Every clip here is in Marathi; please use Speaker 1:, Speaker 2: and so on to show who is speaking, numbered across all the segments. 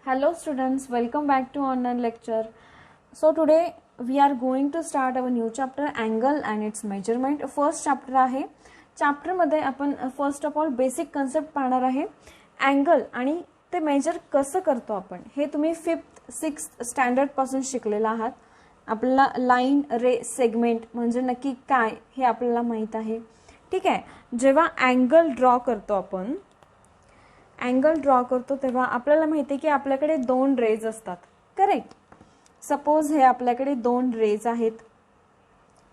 Speaker 1: Hello students, welcome back to online lecture. So today we are going to start our new chapter angle and its measurement. First chapter आहे. चॅप्टर मध्ये आपण first of all basic concept पाहणार आहे. अँगल आणि ते मेजर कसं करतो आपण हे तुम्ही 5th 6th स्टँडर्ड पासून शिकलेला आहात. आपल्याला लाईन रे सेगमेंट म्हणजे नक्की काय हे आपल्याला माहित आहे. ठीक आहे. जेव्हा अँगल ड्रॉ करतो आपण अँगल ड्रॉ करतो तेव्हा आपल्याला माहिती आहे की आपल्याकडे दोन रेज असतात. करेक्ट. सपोज हे आपल्याकडे दोन रेज आहेत.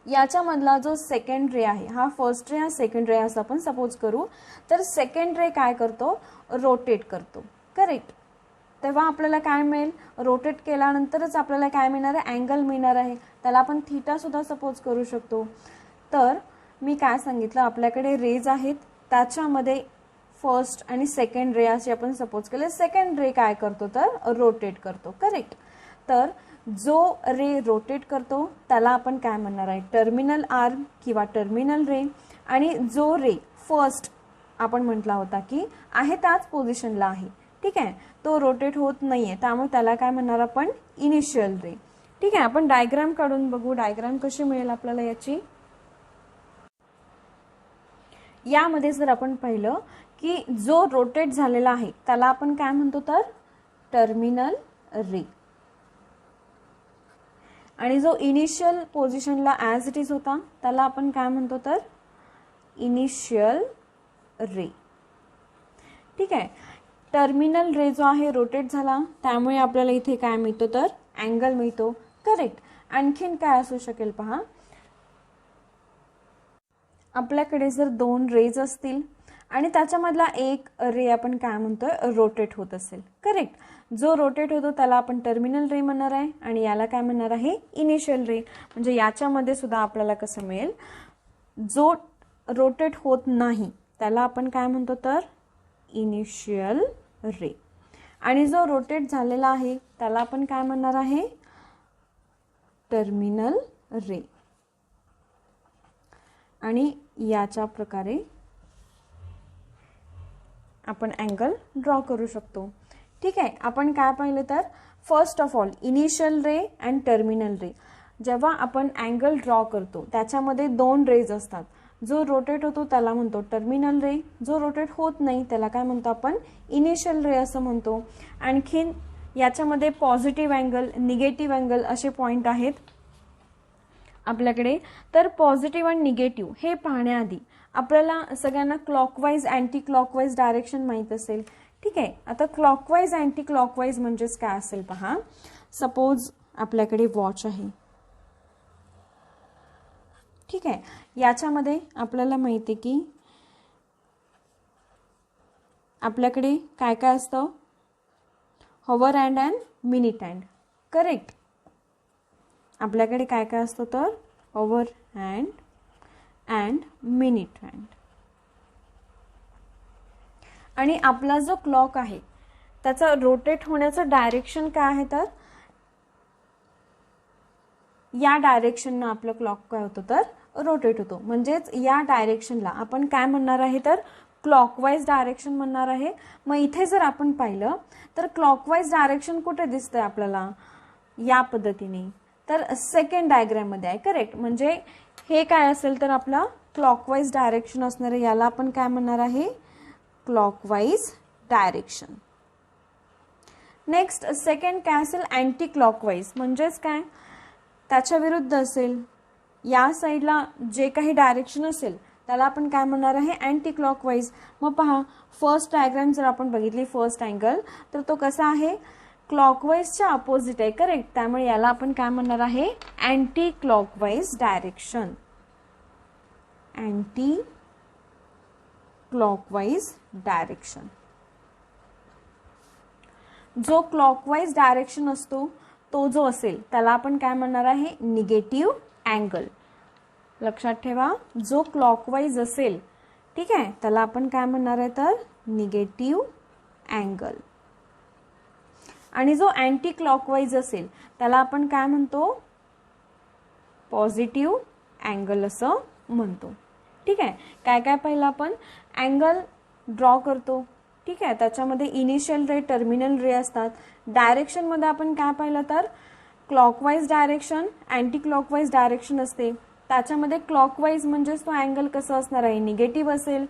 Speaker 1: याच्यामधला जो सेकंड रे आहे हा फर्स्ट रे हा सेकंड रे असं आपण सपोज करू. तर सेकंड रे काय करतो रोटेट करतो. करेक्ट. तेव्हा आपल्याला काय मिळेल रोटेट केल्यानंतरच आपल्याला काय मिळणार आहे अँगल मिळणार आहे. त्याला आपण थीटा सुद्धा सपोज करू शकतो. तर मी काय सांगितलं आपल्याकडे रेज आहेत त्याच्यामध्ये फर्स्ट आणि सेकंड रे असे आपण सपोज केले. सेकंड रे काय करतो तर रोटेट करतो. करेक्ट. तर जो रे रोटेट करतो त्याला आपण काय म्हणणार आहे टर्मिनल आर्म किंवा टर्मिनल रे. आणि जो रे फर्स्ट आपण म्हटला होता की आहे त्याच पोझिशनला आहे. ठीक आहे. तो रोटेट होत नाहीये त्यामुळे त्याला काय म्हणणार आपण इनिशियल रे. ठीक आहे. आपण डायग्राम काढून बघू. डायग्राम कशी मिळेल आपल्याला याची. यामध्ये जर आपण पाहिलं की जो रोटेट झालेला आहे त्याला आपण काय म्हणतो तर टर्मिनल रे. आणि जो इनिशियल पोझिशनला ॲज इट इज होता त्याला आपण काय म्हणतो तर इनिशियल रे. ठीक आहे. टर्मिनल रे जो आहे रोटेट झाला त्यामुळे आपल्याला इथे काय मिळतो तर अँगल मिळतो. करेक्ट. आणखीन काय असू शकेल पहा. आपल्याकडे जर दोन रेज असतील आणि त्याच्यामधला एक रे आपण काय म्हणतोय रोटेट होत असेल. करेक्ट. जो रोटेट होतो त्याला आपण टर्मिनल रे म्हणणार आहे आणि याला काय म्हणणार आहे इनिशियल रे. म्हणजे याच्यामध्ये सुद्धा आपल्याला कसं मिळेल जो रोटेट होत नाही त्याला आपण काय म्हणतो तर इनिशियल रे. आणि जो रोटेट झालेला आहे त्याला आपण काय म्हणणार आहे टर्मिनल रे. आणि याच्या प्रकारे आपण अँगल ड्रॉ करू शकतो. ठीक आहे. आपण काय पाहिलं तर first of all initial ray and terminal ray. जेव्हा आपण अँगल ड्रॉ करतो त्याच्यामध्ये दोन रेज असतात. जो रोटेट होतो त्याला म्हणतो टर्मिनल रे. जो रोटेट होत नाही त्याला काय म्हणतो आपण इनिशियल रे असं म्हणतो. आणखीन याच्यामध्ये पॉझिटिव्ह अँगल निगेटिव्ह अँगल असे पॉईंट आहेत आपल्याकडे. तर पॉझिटिव्ह आणि निगेटिव्ह हे पाहण्याआधी आपल्याला सगळ्यांना क्लॉकवाईज अँटी क्लॉकवाईज डायरेक्शन माहीत असेल. ठीक आहे. आता क्लॉकवाईज अँटी क्लॉकवाईज म्हणजेच काय असेल पहा. सपोज आपल्याकडे वॉच आहे. ठीक आहे. याच्यामध्ये आपल्याला माहिती आहे की आपल्याकडे काय काय असतं hover hand and minute hand. Correct. आपल्याकडे काय काय असतं तर hover hand and minute hand. आणि आपला जो क्लॉक आहे त्याचा रोटेट होण्याचं डायरेक्शन काय आहे तर या डायरेक्शननं आपलं क्लॉक काय होतं तर रोटेट होतो. म्हणजेच या डायरेक्शनला आपण काय म्हणणार आहे तर क्लॉकवाईज डायरेक्शन म्हणणार आहे. मग इथे जर आपण पाहिलं तर क्लॉकवाईज डायरेक्शन कुठे दिसतंय आपल्याला या पद्धतीने तर सेकंड डायग्राम मध्ये आहे. करेक्ट. म्हणजे हे काय असेल तर आपला क्लॉकवाईज डायरेक्शन असणार आहे. याला आपण काय म्हणणार आहे क्लॉकवाईज डायरेक्शन. नेक्स्ट सेकंड काय असेल अँटी क्लॉकवाईज. म्हणजेच काय त्याच्या विरुद्ध असेल. या साईडला जे काही डायरेक्शन असेल त्याला आपण काय म्हणणार आहे अँटी क्लॉकवाईज. मग पहा फर्स्ट डायग्राम जर आपण बघितली फर्स्ट अँगल तर तो कसा आहे क्लॉकवाईजच्या अपोजिट आहे. करेक्ट. त्यामुळे याला आपण काय म्हणणार आहे anti clockwise direction. Anti clockwise direction. जो क्लॉकवाईज डायरेक्शन असतो तो जो असेल त्याला आपण काय म्हणणार आहे निगेटिव्ह अँगल. लक्षात ठेवा जो क्लॉकवाईज असेल ठीक आहे त्याला आपण काय म्हणणार आहे तर निगेटिव्ह अँगल. आणि जो अँटी क्लॉकवाईज असेल त्याला आपण काय म्हणतो पॉझिटिव्ह अँगल असं म्हणतो. ठीक आहे. काय काय पाहिलं आपण अँगल ड्रॉ करतो ठीक आहे. त्याच्यामध्ये इनिशियल रे, टर्मिनल रे असतात. डायरेक्शनमध्ये आपण काय पाहिलं तर clockwise direction, anti clockwise direction असते. त्याच्यामध्ये क्लॉकवाईज म्हणजेच तो अँगल कसं असणार आहे, निगेटिव्ह असेल.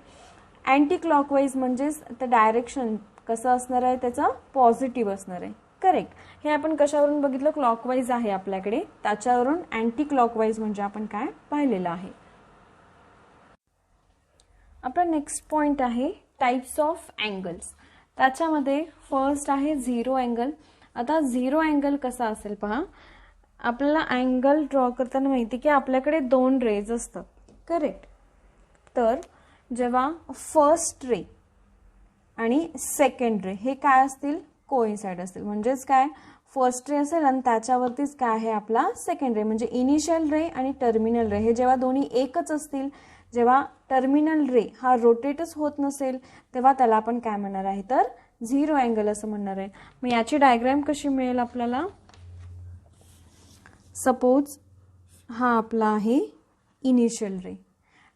Speaker 1: अँटी क्लॉकवाईज म्हणजेच ते डायरेक्शन कसं असणार आहे, त्याचं पॉझिटिव्ह असणार आहे. करेक्ट. हे आपण कशावरून बघितलं, क्लॉकवाईज आहे आपल्याकडे, त्याच्यावरून अँटी क्लॉकवाईज म्हणजे आपण काय पाहिलेलं आहे. आपला नेक्स्ट पॉइंट आहे टाइप्स ऑफ अँगल्स. त्याच्यामध्ये फर्स्ट आहे झिरो अँगल. आता झिरो अँगल कसा असेल पहा. आपल्याला अँगल ड्रॉ करताना माहिती की आपल्याकडे दोन रेज असतात. करेक्ट. तर जेव्हा फर्स्ट रे आणि सेकंड रे हे काय असतील, कोइन्साइड असतील. म्हणजेच काय, फर्स्ट रे असेल आणि त्याच्यावरतीच काय आहे आपला सेकंड रे. म्हणजे इनिशियल रे आणि टर्मिनल रे हे जेव्हा दोन्ही एकच असतील, जेव्हा टर्मिनल रे हा रोटेटच होत नसेल, तेव्हा त्याला आपण काय म्हणणार आहे तर झिरो अँगल असं म्हणणार आहे. मग याची डायग्राम कशी मिळेल आपल्याला. सपोज हा आपला आहे इनिशियल रे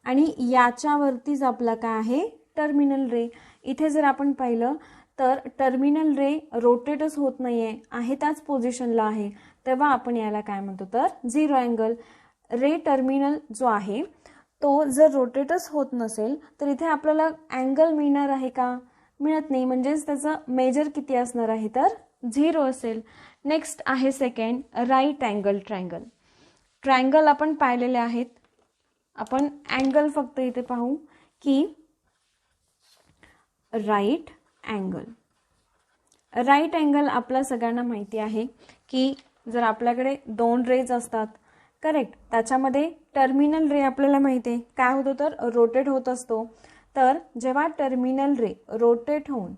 Speaker 1: आणि याच्यावरतीच आपला काय आहे टर्मिनल रे. इथे जर आपण पाहिलं तर टर्मिनल रे रोटेटच होत नाहीये, आहे त्याच पोझिशनला आहे, तेव्हा आपण याला काय म्हणतो तर झिरो अँगल. रे टर्मिनल जो आहे तो जर रोटेटच होत नसेल तर इथे आपल्याला अँगल मिळणार आहे का, मिळत नाही. म्हणजेच त्याचं मेजर किती असणार आहे तर झिरो असेल. नेक्स्ट आहे second right angle triangle. Triangle आपण पाहिलेले आहेत. आपण अँगल फक्त इथे पाहू की राईट अँगल. राईट अँगल आपल्या सगळ्यांना माहिती आहे की जर आपल्याकडे दोन रेज असतात, करेक्ट, त्याच्यामध्ये टर्मिनल रे आपल्याला माहिती आहे काय होतं तर रोटेट होत असतो. तर जेव्हा टर्मिनल रे रोटेट होऊन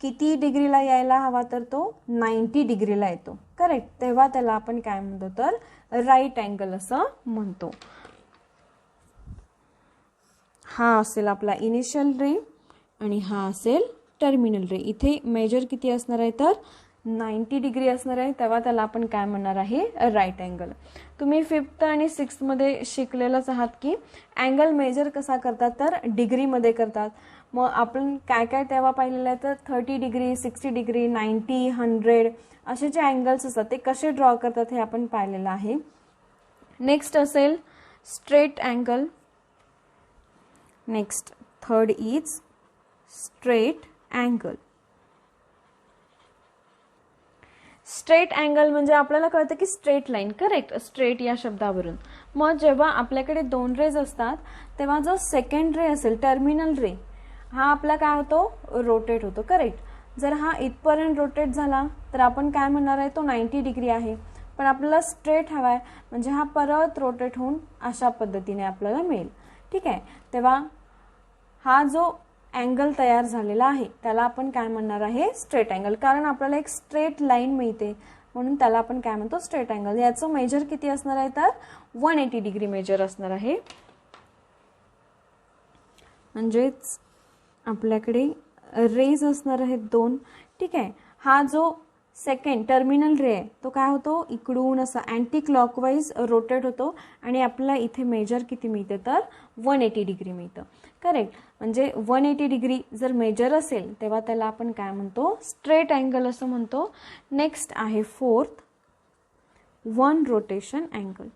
Speaker 1: किती डिग्रीला यायला हवा तर तो 90 डिग्रीला येतो. करेक्ट. तेव्हा त्याला आपण काय म्हणतो तर राईट अँगल असं म्हणतो. हा असेल आपला इनिशियल रे आणि हा असेल टर्मिनल रे. इथे मेजर किती असणार आहे तर 90 डिग्री असणार आहे, तेव्हा त्याला आपण काय म्हणणार आहे राईट अँगल. तुम्ही 5th आणि 6th मध्ये शिकलेलंच आहात की अँगल मेजर कसा करतात तर डिग्रीमध्ये करतात. मग आपण काय काय तेव्हा पाहिलेलं आहे तर 30 डिग्री, 60 डिग्री, 90, 100 असे जे अँगल्स असतात ते कसे ड्रॉ करतात हे आपण पाहिलेलं आहे. नेक्स्ट असेल straight angle. Next third is straight angle. Straight angle म्हणजे आपल्याला कळतं की स्ट्रेट लाईन. करेक्ट. स्ट्रेट या शब्दावरून. मग जेव्हा आपल्याकडे दोन रेज असतात तेव्हा जो सेकंड रे असेल टर्मिनल रे हा आपला काय होतो रोटेट होतो. करेक्ट. जर हा इथपर्यंत रोटेट झाला तर आपण काय म्हणणार आहे तो 90 डिग्री आहे. पण आपल्याला स्ट्रेट हवा आहे म्हणजे हा परत रोटेट होऊन अशा पद्धतीने आपल्याला मिळेल. ठीक आहे. तेव्हा हा जो अँगल तयार झालेला आहे त्याला आपण काय म्हणणार आहे स्ट्रेट अँगल. कारण आपल्याला एक स्ट्रेट लाईन मिळते म्हणून त्याला आपण काय म्हणतो स्ट्रेट अँगल. याचं मेजर किती असणार आहे तर 180 डिग्री मेजर असणार आहे. म्हणजेच आपल्याकडे रेज असणार आहेत दोन. ठीक आहे. हा जो सेकंड टर्मिनल रे आहे तो काय होतो इकडून असं अँटी क्लॉकवाईज रोटेट होतो आणि आपल्याला इथे मेजर किती मिळते तर 180 डिग्री मिळतं. करेक्ट. म्हणजे 180 डिग्री जर मेजर असेल तेव्हा त्याला आपण काय म्हणतो स्ट्रेट अँगल असं म्हणतो. नेक्स्ट आहे fourth one rotation angle.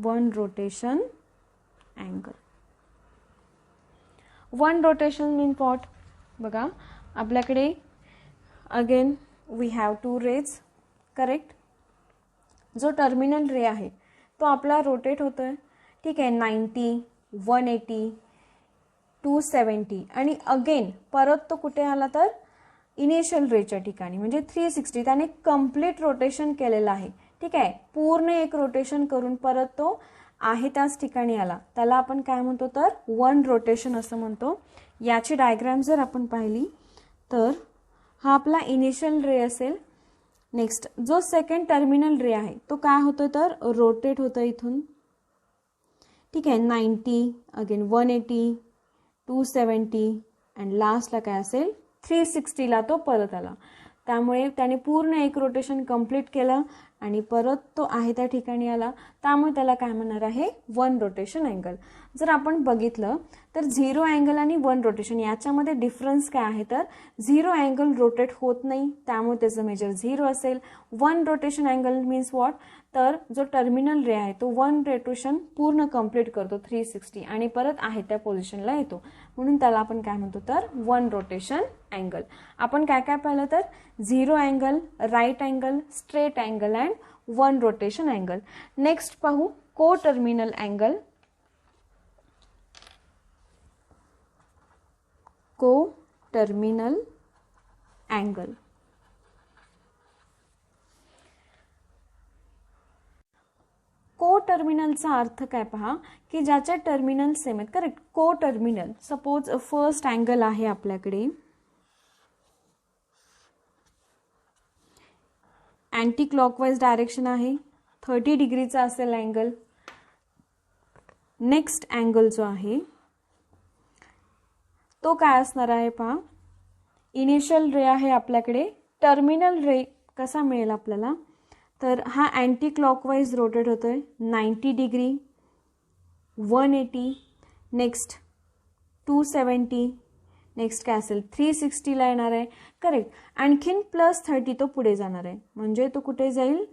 Speaker 1: One rotation angle. One rotation mean what. बघा आपल्याकडे again we have two rays. Correct. जो टर्मिनल रे आहे तो आपला रोटेट होतोय. ठीक आहे. 90, 180, 270 आणि अगेन परत तो कुठे आला तर इनिशियल रेच्या ठिकाणी म्हणजे 360. त्याने कम्प्लीट रोटेशन केलेलं आहे. ठीक आहे. पूर्ण एक रोटेशन करून परत तो आहे त्याच ठिकाणी आला, त्याला आपण काय म्हणतो तर वन रोटेशन असं म्हणतो. याची डायग्राम जर आपण पाहिली तर हा आपला इनिशियल रे असेल. नेक्स्ट जो सेकंड टर्मिनल रे आहे तो काय होतो तर रोटेट होतं इथून. ठीक आहे. 90, अगेन 180, 270 अँड लास्टला काय असेल 360ला तो परत आला. त्यामुळे त्याने पूर्ण एक रोटेशन कंप्लीट केलं आणि परत तो आहे त्या ठिकाणी आला. त्यामुळे त्याला काय म्हणणार आहे वन रोटेशन अँगल. जर आपण बघितलं तर 0 अँगल आणि 1 रोटेशन याच्यामध्ये डिफरन्स काय आहे तर 0 अँगल रोटेट होत नाही, त्यामुळे त्याचं मेजर 0 असेल. 1 रोटेशन अँगल मीन्स व्हॉट, तर जो टर्मिनल रे आहे तो 1 रोटेशन पूर्ण कंप्लीट करतो 360 आणि परत आहे त्या पोझिशनला येतो, म्हणून त्याला आपण काय म्हणतो तर 1 रोटेशन अँगल. आपण काय काय पाहिलं तर 0 angle, right angle, straight angle and 1 rotation angle. Next पाहू coterminal angle. Coterminal angle. को टर्मिनलचा अर्थ काय पहा की ज्याचे टर्मिनल सेम आहेत. Correct. Coterminal, suppose first angle आहे आपल्याकडे, अँटी क्लॉकवाइज डायरेक्शन आहे, 30 डिग्रीचा असेल अँगल. नेक्स्ट अँगल जो आहे तो काय असणार आहे पहा, इनिशियल रे आहे आपल्याकडे, टर्मिनल रे कसा मिळेल आपल्याला तर हा अँटी क्लॉकवाइज रोटेट होतोय 90 डिग्री, 180, नेक्स्ट 270, नेक्स्ट काय असेल 360 ला येणार आहे. करेक्ट. आणखीन +30 तो पुढे जाणार आहे, म्हणजे तो कुठे जाईल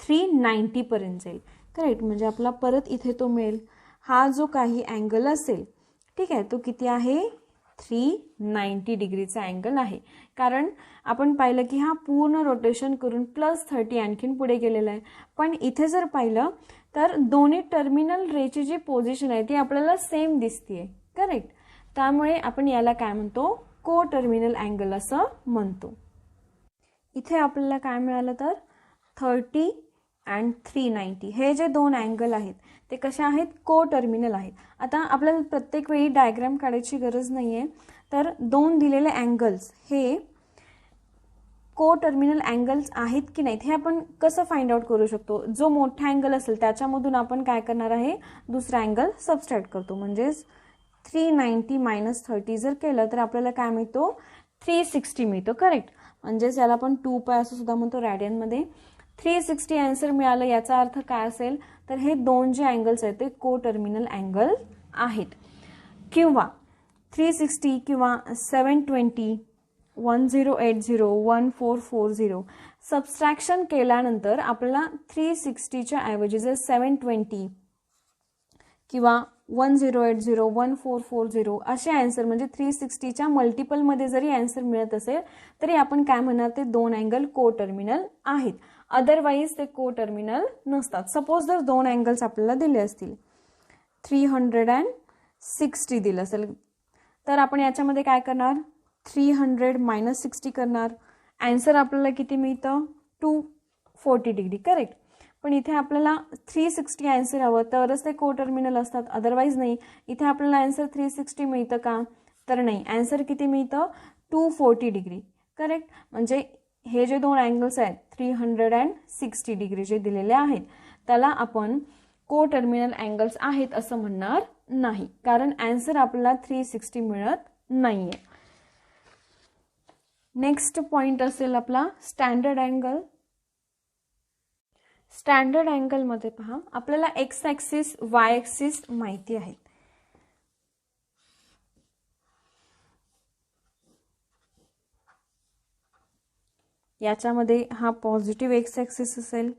Speaker 1: 390 पर्यंत जाईल. करेक्ट. म्हणजे आपला परत इथे तो मिळेल हा जो काही अँगल असेल, ठीक आहे, तो किती आहे 390 डिग्रीचा अँगल आहे. कारण आपण पाहिलं की हा पूर्ण रोटेशन करून +30 आणखीन पुढे गेलेला आहे. पण इथे जर पाहिलं तर दोन्ही टर्मिनल रेची जी पोझिशन आहे ती आपल्याला सेम दिसतीये. करेक्ट. त्यामुळे आपण याला काय म्हणतो को टर्मिनल अँगल असं म्हणतो. इथे आपल्याला काय मिळालं तर 30 अँड 390 हे जे दोन अँगल आहेत ते कसे आहेत, को टर्मिनल आहेत. आता आपल्याला प्रत्येक वेळी डायग्राम काढायची गरज नाहीये, तर दोन दिलेले अँगल्स हे को टर्मिनल अँगल्स आहेत की नाहीत हे आपण कसं फाइंड आउट करू शकतो. जो मोठा अँगल असेल त्याच्यामधून आपण काय करणार आहे, दुसरा अँगल सबट्रॅक्ट करतो. म्हणजेच 390 - 30 जर केलं तर आपल्याला काय मिळतो 360 मिळतो. करेक्ट. म्हणजेच याला आपण 2π असं सुद्धा म्हणतो रॅडियनमध्ये. 360 आन्सर मिळालं. याचा अर्थ काय असेल तर हे दोन जे अँगल्स आहेत ते को टर्मिनल अँगल आहेत. किंवा 360 किंवा 720, 1080, 1440 सबस्ट्रॅक्शन केल्यानंतर आपल्याला 360च्या ऐवजी जर 720 किंवा 1080, 1440 असे आन्सर म्हणजे 360च्या मल्टिपलमध्ये जरी आन्सर मिळत असेल तरी आपण काय म्हणणार, ते दोन अँगल को टर्मिनल आहेत. अदरवाईज ते को टर्मिनल नसतात. सपोज जर दोन अँगल्स आपल्याला दिले असतील, 360 दिलं असेल तर आपण याच्यामध्ये काय करणार, 300 - 60 करणार. आन्सर आपल्याला किती मिळतं 240 डिग्री. करेक्ट. पण इथे आपल्याला 360 आन्सर हवं तरच ते को टर्मिनल असतात, अदरवाईज नाही. इथे आपल्याला आन्सर 360 मिळतं का तर नाही, आन्सर किती मिळतं 240 डिग्री. करेक्ट. म्हणजे हे जे दोन अँगल्स आहेत 360 डिग्री जे दिलेले आहेत त्याला आपण को टर्मिनल अँगल्स आहेत असं म्हणणार नाही, कारण आन्सर आपल्याला 360 मिळत नाहीये. नेक्स्ट पॉइंट असेल आपला स्टँडर्ड अँगल. स्टँडर्ड अँगल मध्ये पहा आपल्याला एक्स ऍक्सिस, वाय ऍक्सिस माहिती आहेत. याच्यामध्ये हा पॉझिटिव्ह एक्स ऍक्सिस असेल,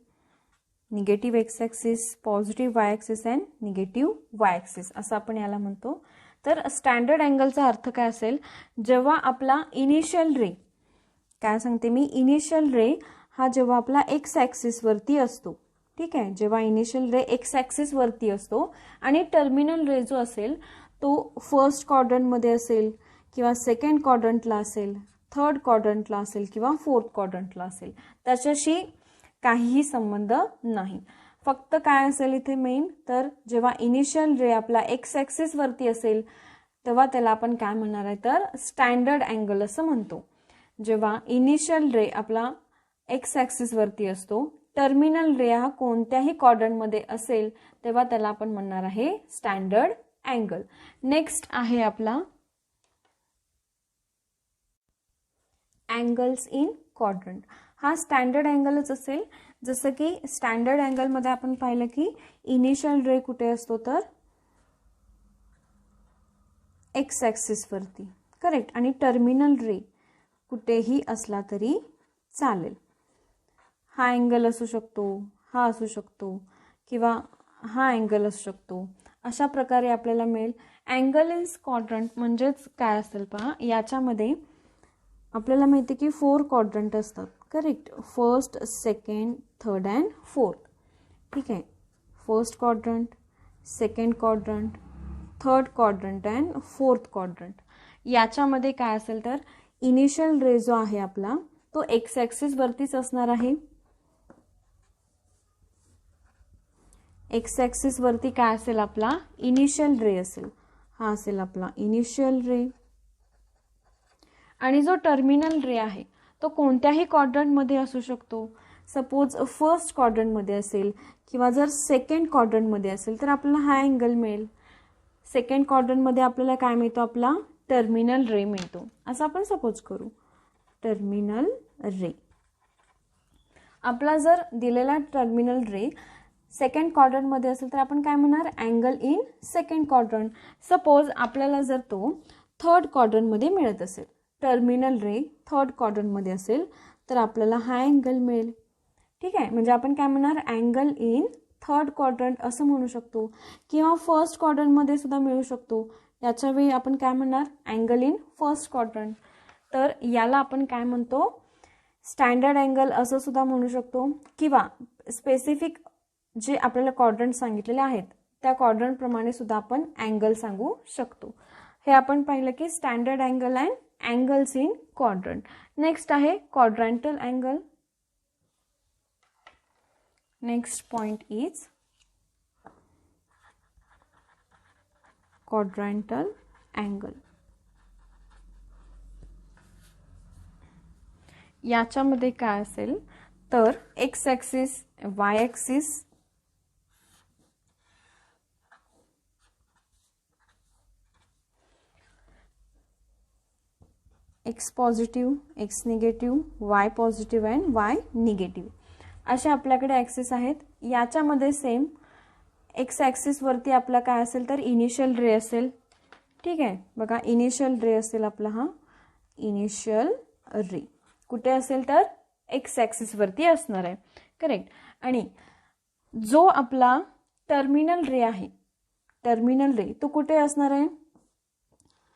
Speaker 1: negative x axis, positive Y axis and negative Y axis असं आपण याला म्हणतो. तर स्टँडर्ड अँगलचा अर्थ काय असेल, जेव्हा आपला इनिशियल रे, काय सांगते मी, इनिशियल रे हा जेव्हा आपला एक्स ऍक्सिस वरती असतो, ठीक आहे, जेव्हा इनिशियल रे एक्स ऍक्सिस वरती असतो आणि टर्मिनल रे जो असेल तो फर्स्ट क्वाड्रंटमध्ये असेल किंवा सेकंड क्वाड्रंटला असेल, थर्ड क्वाड्रंटला असेल किंवा फोर्थ क्वाड्रंटला असेल, त्याच्याशी काहीही संबंध नाही. फक्त काय असेल इथे मेन तर जेव्हा इनिशियल रे आपला एक्स ऍक्सिस वरती असेल तेव्हा त्याला आपण काय म्हणणार आहे तर स्टँडर्ड अँगल असं म्हणतो. जेव्हा इनिशियल रे आपला एक्स ऍक्सिस वरती असतो, टर्मिनल रे हा कोणत्याही क्वाड्रंटमध्ये असेल तेव्हा त्याला आपण म्हणणार आहे स्टँडर्ड अँगल. नेक्स्ट आहे आपला अँगल्स इन क्वाड्रंट. हा स्टँडर्ड अँगलच असेल. जसं की स्टँडर्ड अँगलमध्ये आपण पाहिलं की इनिशियल रे कुठे असतो तर एक्स ॲक्सिसवरती, करेक्ट. आणि टर्मिनल रे कुठेही असला तरी चालेल. हा अँगल असू शकतो, हा असू शकतो, किंवा हा अँगल असू शकतो. अशा प्रकारे आपल्याला मिळेल. अँगल इन क्वाड्रंट म्हणजेच काय असेल पहा, याच्यामध्ये आपल्याला माहिती आहे की 4 क्वाड्रंट असतात, correct. First, second, third and fourth. ठीक आहे. First quadrant, second quadrant, third quadrant and fourth quadrant. याच्यामध्ये काय असेल तर इनिशियल रे जो आहे आपला तो एक्स ॲक्सिसवरतीच असणार आहे. एक्स ॲक्सिसवरती काय असेल आपला इनिशियल रे असेल. हा असेल आपला इनिशियल रे. आणि जो टर्मिनल रे आहे तो कोणत्याही क्वाड्रंटमध्ये असू शकतो. सपोज फर्स्ट क्वाड्रंटमध्ये असेल किंवा जर सेकंड क्वाड्रंटमध्ये असेल तर आपल्याला हा अँगल मिळेल. सेकंड क्वाड्रंटमध्ये आपल्याला काय मिळतो, आपला टर्मिनल रे मिळतो. असं आपण सपोज करू. टर्मिनल रे आपला जर दिलेला टर्मिनल रे सेकंड क्वाड्रंटमध्ये असेल तर आपण काय म्हणणार, angle in second quadrant. Suppose आपल्याला जर तो थर्ड क्वाड्रंटमध्ये मिळत असेल, टर्मिनल रे थर्ड क्वाड्रंटमध्ये असेल तर आपल्याला हा अँगल मिळेल. ठीक आहे. म्हणजे आपण काय म्हणणार, अँगल इन थर्ड क्वाड्रंट असं म्हणू शकतो, किंवा फर्स्ट क्वाड्रंटमध्ये सुद्धा मिळू शकतो. याच्या वेळी आपण काय म्हणणार, अँगल इन फर्स्ट क्वाड्रंट. तर याला आपण काय म्हणतो, स्टँडर्ड अँगल असं सुद्धा म्हणू शकतो, किंवा स्पेसिफिक जे आपल्याला क्वाड्रंट सांगितलेले आहेत त्या क्वाड्रंटप्रमाणे सुद्धा आपण अँगल सांगू शकतो. हे आपण पाहिलं की standard angle and angles in quadrant. Next आहे quadrantal angle. Next point is quadrantal angle. याच्यामध्ये काय असेल तर x axis, y axis, x positive, x negative, y positive and y negative असे आपल्याकडे ॲक्सिस आहेत. याच्यामध्ये सेम एक्स ॲक्सिसवरती आपला काय असेल तर इनिशियल रे असेल. ठीक आहे. बघा इनिशियल रे असेल आपला, हा इनिशियल रे कुठे असेल तर एक्स ॲक्सिसवरती असणार आहे, करेक्ट. आणि जो आपला टर्मिनल रे आहे, टर्मिनल रे तो कुठे असणार आहे,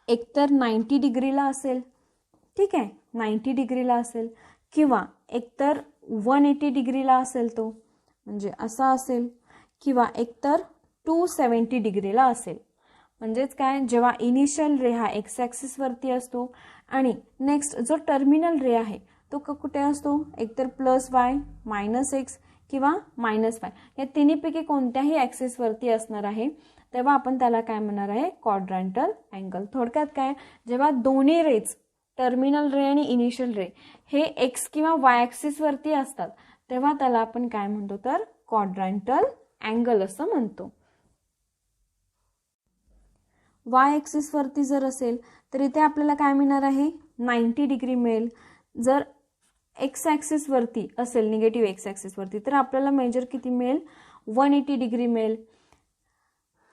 Speaker 1: एकतर 90 डिग्रीला असेल. ठीक आहे. 90 डिग्रीला असेल, किंवा एकतर 180 डिग्रीला असेल तो, म्हणजे असा असेल, किंवा एकतर 270 डिग्रीला असेल. म्हणजेच काय, जेव्हा इनिशियल रे हा एक्स ॲक्सिसवरती असतो आणि नेक्स्ट जो टर्मिनल रे आहे तो कुठे असतो, एकतर प्लस वाय, मायनस एक्स किंवा मायनस वाय या तिन्हीपैकी कोणत्याही ॲक्सिसवरती असणार आहे, तेव्हा आपण त्याला काय म्हणणार आहे, क्वाड्रँटल अँगल. थोडक्यात काय, जेव्हा दोन्ही रेज टर्मिनल रे आणि इनिशियल रे हे एक्स किंवा वाय ॲक्सिसवरती असतात तेव्हा त्याला आपण काय म्हणतो तर क्वाड्रँटल अँगल असं म्हणतो. वाय ॲक्सिसवरती जर असेल तर इथे आपल्याला काय मिळणार आहे, 90 डिग्री मिळेल. जर एक्स ॲक्सिसवरती असेल, निगेटिव्ह एक्स ॲक्सिसवरती, तर आपल्याला मेजर किती मिळेल, 180 डिग्री मिळेल.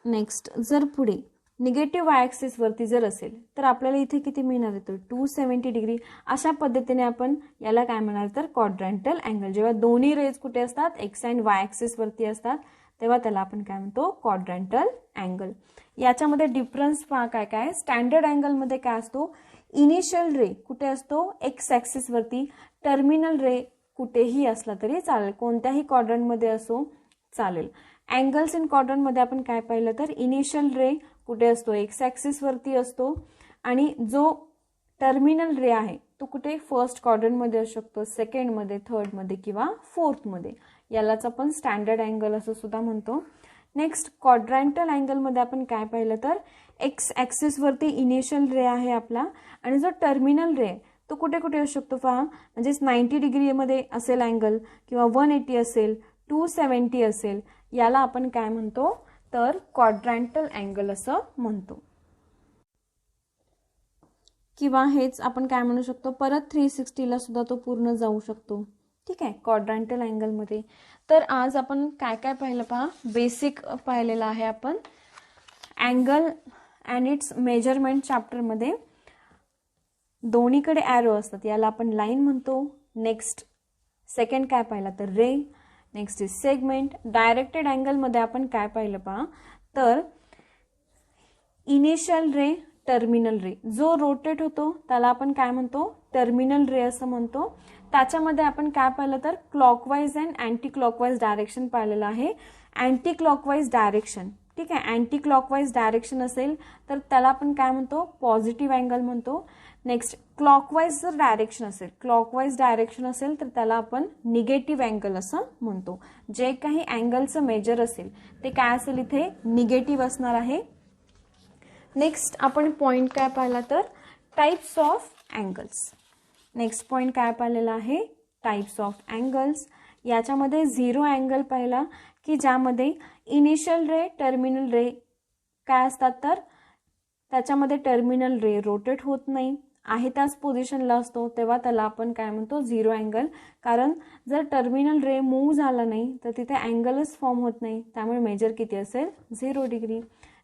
Speaker 1: नेक्स्ट जर पुढे निगेटिव्ह वाय ॲक्सिसवरती जर असेल तर आपल्याला इथे किती मिळणार आहे, तर 270 डिग्री. अशा पद्धतीने आपण याला काय म्हणणार तर क्वाड्रँटल अँगल. जेव्हा दोन्ही रेज कुठे असतात, एक्स अँड वाय ॲक्सिसवरती असतात तेव्हा त्याला आपण काय म्हणतो, क्वाड्रँटल अँगल. याच्यामध्ये डिफरन्स पहा काय काय. स्टँडर्ड अँगलमध्ये काय असतो, इनिशियल रे कुठे असतो, एक्स ॲक्सिसवरती. टर्मिनल रे कुठेही असला तरी चालेल, कोणत्याही क्वाड्रंटमध्ये असो चालेल. अँगल्स इन क्वाड्रंटमध्ये आपण काय पाहिलं तर इनिशियल रे कुठे असतो, एक्स ॲक्सिसवरती असतो, आणि जो टर्मिनल रे आहे तो कुठे फर्स्ट क्वाड्रंटमध्ये असू शकतो, सेकंडमध्ये, थर्डमध्ये किंवा फोर्थमध्ये. यालाच आपण स्टँडर्ड अँगल असं सुद्धा म्हणतो. नेक्स्ट क्वाड्रँटल अँगलमध्ये आपण काय पाहिलं तर एक्स ॲक्सिसवरती इनिशियल रे आहे आपला, आणि जो टर्मिनल रे तो कुठे कुठे असू शकतो पहा, म्हणजेच 90 डिग्रीमध्ये असेल अँगल, किंवा 180 असेल, 270 असेल, याला आपण काय म्हणतो तर क्वाड्रँटल अँगल असं म्हणतो. किंवा हेच आपण काय म्हणू शकतो, परत 360ला सुद्धा तो पूर्ण जाऊ शकतो. ठीक आहे, क्वाड्रँटल अँगलमध्ये. तर आज आपण काय काय पाहिलं पहा, बेसिक पाहिलेलं आहे आपण. अँगल अँड इट्स मेजरमेंट चॅप्टरमध्ये दोन्हीकडे ॲरो असतात, याला आपण लाईन म्हणतो. नेक्स्ट सेकंड काय पाहिलं तर ray. Next is segment. Directed अँगलमध्ये आपण काय पाहिलं पहा तर इनिशियल रे, टर्मिनल रे. जो रोटेट होतो त्याला आपण काय म्हणतो, टर्मिनल रे असं म्हणतो. त्याच्यामध्ये आपण काय पाहिलं तर clockwise and anti clockwise direction पाहिलेलं आहे. अँटी क्लॉकवाईज डायरेक्शन, ठीक आहे, अँटी क्लॉकवाईज डायरेक्शन असेल तर त्याला आपण काय म्हणतो, पॉझिटिव्ह अँगल म्हणतो. नेक्स्ट क्लॉकवाईज जर डायरेक्शन असेल, क्लॉकवाईज डायरेक्शन असेल तर त्याला आपण निगेटिव्ह अँगल असं म्हणतो. जे काही अँगलचं मेजर असेल ते काय असेल, इथे निगेटिव्ह असणार आहे. नेक्स्ट आपण पॉईंट काय पाहिला तर types of angles. Next point काय पाहिलेला आहे, टाइप्स ऑफ अँगल्स. याच्यामध्ये झिरो अँगल पाहिला की ज्यामध्ये इनिशियल रे, टर्मिनल रे काय असतात तर त्याच्यामध्ये टर्मिनल रे रोटेट होत नाही, आहे त्याच पोझिशनला असतो, तेव्हा त्याला आपण काय म्हणतो, झिरो अँगल. कारण जर टर्मिनल रे मूव्ह झाला नाही तर तिथे अँगलच फॉर्म होत नाही, त्यामुळे मेजर किती असेल, 0 डिग्री.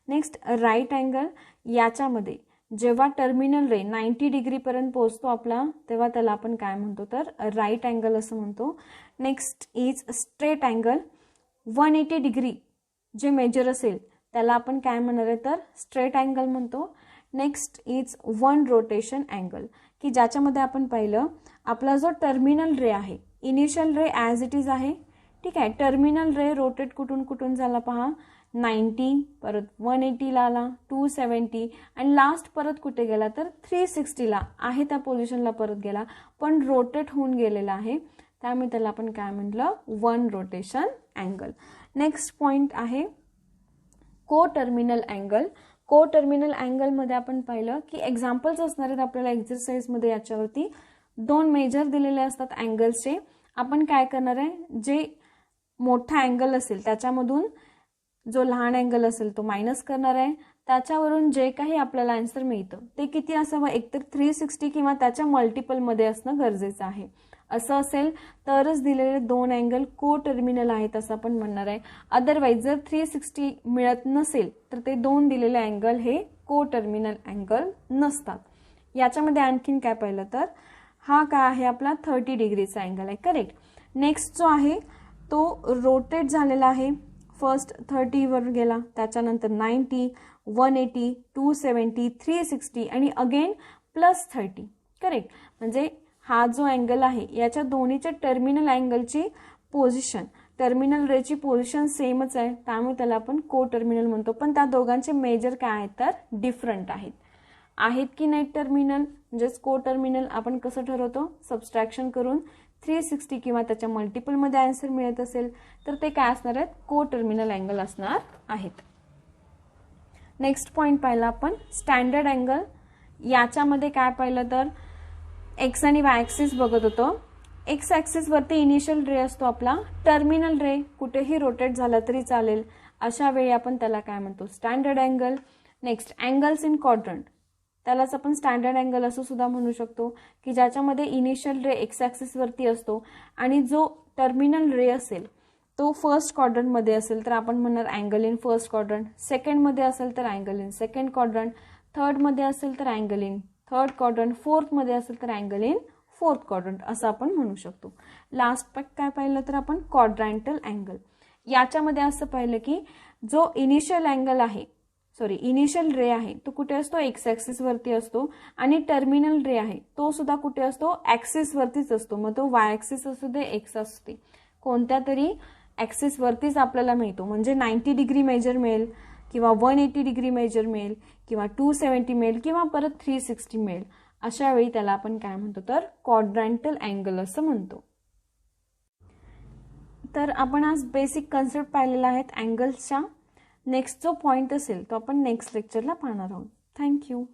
Speaker 1: Next right angle. याच्यामध्ये जेव्हा टर्मिनल रे 90 डिग्रीपर्यंत पोहोचतो आपला, तेव्हा त्याला आपण काय म्हणतो तर राईट अँगल असं म्हणतो. Next is straight angle. 180 degree जे मेजर असेल त्याला आपण काय म्हणणार आहे तर स्ट्रेट अँगल म्हणतो. Next is one rotation angle, की ज्याच्यामध्ये आपण पाहिलं आपला जो टर्मिनल रे आहे, initial ray as it is आहे, ठीक आहे. टर्मिनल रे रोटेट कुठून कुठून झाला पहा, 90, परत 180ला आला, 270 आणि लास्ट परत कुठे गेला तर 360ला आहे त्या पोझिशनला परत गेला, पण रोटेट होऊन गेलेला आहे, त्यामुळे त्याला आपण काय म्हटलं, one rotation angle. Next point आहे को टर्मिनल अँगल. को टर्मिनल अँगलमध्ये आपण पाहिलं की एक्झाम्पल्स असणार आहेत आपल्याला एक्झरसाइजमध्ये. याच्यावरती 2 मेजर दिलेले असतात अँगल्सचे. आपण काय करणार आहे, जे मोठा अँगल असेल त्याच्यामधून जो लहान अँगल असेल तो मायनस करणार आहे. त्याच्यावरून जे काही आपल्याला आन्सर मिळतं ते किती असावं, एकतर 360 किंवा त्याच्या मल्टिपलमध्ये असणं गरजेचं आहे. असं असेल तरच दिलेले 2 अँगल को टर्मिनल आहेत असं आपण म्हणणार आहे. अदरवाईज जर 360 मिळत नसेल तर ते 2 दिलेले अँगल हे को टर्मिनल अँगल नसतात. याच्यामध्ये आणखीन काय पाहिलं तर हा काय आहे आपला 30 डिग्रीचा अँगल आहे, करेक्ट. नेक्स्ट जो आहे तो रोटेट झालेला आहे. फर्स्ट 30 वर गेला, त्याच्यानंतर 90, 180, 270, 360 आणि अगेन +30, करेक्ट. म्हणजे हा जो अँगल आहे याच्या दोन्हीच्या टर्मिनल अँगलची पोझिशन, टर्मिनल रेची पोझिशन सेमच आहे, त्यामुळे त्याला आपण को टर्मिनल म्हणतो. पण त्या दोघांचे मेजर काय आहेत तर डिफरंट आहेत की नाही टर्मिनल, म्हणजेच को टर्मिनल आपण कसं ठरवतो, सबस्ट्रॅक्शन करून 360 किंवा त्याच्या मल्टिपलमध्ये आन्सर मिळत असेल तर ते काय असणार आहेत, को टर्मिनल अँगल असणार आहेत. नेक्स्ट पॉइंट पाहिला आपण स्टँडर्ड अँगल. याच्यामध्ये काय पाहिलं तर एक्स आणि वाय ॲक्सिस बघत होतो. एक्स ॲक्सिस वरती इनिशियल रे असतो आपला, टर्मिनल रे कुठेही रोटेट झाला तरी चालेल, अशा वेळी आपण त्याला काय म्हणतो, standard angle. Next angles in quadrant, त्यालाच आपण स्टँडर्ड अँगल असं सुद्धा म्हणू शकतो, की ज्याच्यामध्ये इनिशियल रे एक्स ॲक्सिस वरती असतो आणि जो टर्मिनल रे असेल तो फर्स्ट क्वाड्रंटमध्ये असेल तर आपण म्हणणार अँगल इन फर्स्ट क्वाड्रंट, सेकंडमध्ये असेल तर अँगल इन सेकंड क्वाड्रंट, थर्डमध्ये असेल तर अँगल इन थर्ड क्वाड्रंट, फोर्थमध्ये असेल तर अँगल इन फोर्थ क्वाड्रंट असं आपण म्हणू शकतो. लास्ट काय पाहिलं तर आपण क्वाड्रँटल अँगल. याच्यामध्ये असं पाहिलं की जो इनिशियल अँगल आहे, इनिशियल रे आहे तो कुठे असतो, एक्स ॲक्सिस वरती असतो आणि टर्मिनल रे आहे तो सुद्धा कुठे असतो, ॲक्सिस वरतीच असतो. मग तो वाय ॲक्सिस असू दे, एक्स असू दे, कोणत्या तरी ॲक्सिस वरतीच आपल्याला मिळतो. म्हणजे 90 डिग्री मेजर मिळेल किंवा 180 डिग्री मेजर मिळेल किंवा 270 मिळेल किंवा परत 360 मिळेल. अशा वेळी त्याला आपण काय म्हणतो तर क्वाड्रँटल अँगल असं म्हणतो. तर आपण आज बेसिक कन्सेप्ट पाहिलेला आहेत अँगल्सच्या. नेक्स्ट जो पॉइंट असेल तो आपण नेक्स्ट लेक्चरला पाहणार आहोत. थँक्यू.